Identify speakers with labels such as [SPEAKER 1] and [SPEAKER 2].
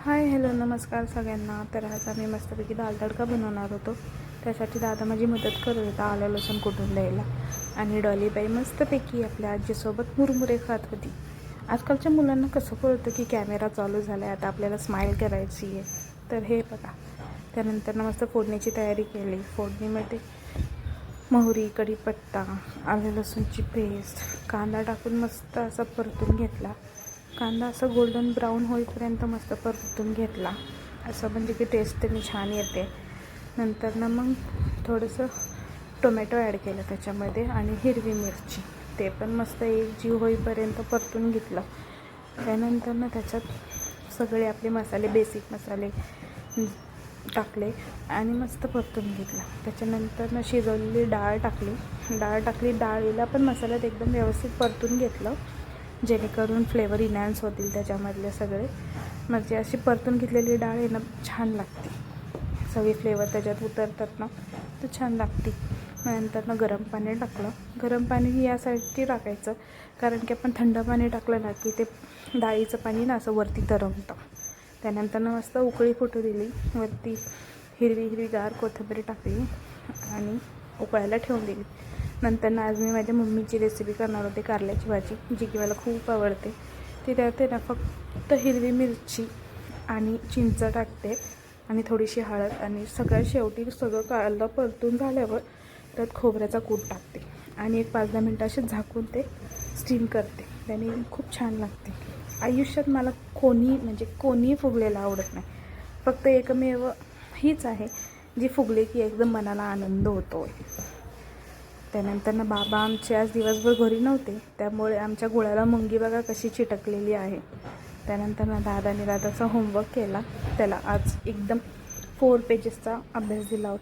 [SPEAKER 1] Hi hello नमस्कार सगळ्यांना. तर आज आम्ही मस्तपैकी दाल तडका बनवणार होतो. त्यासाठी दादा माझी मदत करत होता आलं लसूण कुटून द्यायला. आणि डॉलीबाई मस्तपैकी आपल्या आजीसोबत मुरमुरे खात होती. आजकालच्या मुलांना कसं कळतं की कॅमेरा चालू झाला आहे, आता आपल्याला स्माईल करायची आहे. तर हे बघा, त्यानंतर मस्त फोडणीची तयारी केली. फोडणीमध्ये मोहरी, कढीपत्ता, आलं लसूणची पेस्ट, कांदा टाकून मस्त असं परतून घेतला. कांदा असं गोल्डन ब्राऊन होईपर्यंत मस्त परतून घेतला. असं म्हणजे की टेस्ट त्याने छान येते. नंतर मग थोडंसं टोमॅटो ॲड केलं त्याच्यामध्ये आणि हिरवी मिरची, ते पण मस्त एक जीव होईपर्यंत परतून घेतलं. त्यानंतर त्याच्यात सगळे आपले मसाले, बेसिक मसाले टाकले आणि मस्त परतून घेतला. त्याच्यानंतर शिजवलेली डाळ टाकली. डाळीला पण मसाल्यात एकदम व्यवस्थित परतून घेतलं, जेणेकरून फ्लेवर इन्हॅन्स होतील त्याच्यामधले सगळे. म्हणजे अशी परतून घेतलेली डाळ आहे ना, छान लागते. सगळे फ्लेवर त्याच्यात उतरतात ना, तर छान लागते. नंतर गरम पाणी टाकलं. गरम पाणी यासाठी टाकायचं कारण की आपण थंड पाणी टाकलं ना की ते डाळीचं पाणी ना असं वरती तरंगतं. त्यानंतर मस्त उकळी फुटू दिली. वरती हिरवीगार कोथिंबीर टाकली आणि उकळायला ठेवून दिली. नंतर आज मी माझ्या मम्मीची रेसिपी करणार होते, कारल्याची भाजी, जी की मला खूप आवडते. ती त्यात ना फक्त हिरवी मिरची आणि चिंच टाकते आणि थोडीशी हळद, आणि सगळ्यात शेवटी सगळं कारलं परतून झाल्यावर त्यात खोबऱ्याचा कूट टाकते आणि एक 5-10 मिनटं असे झाकून ते स्टीम करते. त्याने खूप छान लागते. आयुष्यात मला कोणीही फुगलेलं आवडत नाही. फक्त एकमेव हीच आहे जी फुगले की एकदम मनाला आनंद होतो. त्यानंतर बाबा आमचे आज दिवसभर घरी नव्हते, त्यामुळे आमच्या गुळाला मुंगी बघा कशी चिटकलेली आहे. त्यानंतर दादाने दादाचा होमवर्क केला. त्याला आज एकदम 4 पेजेसचा अभ्यास दिला होता.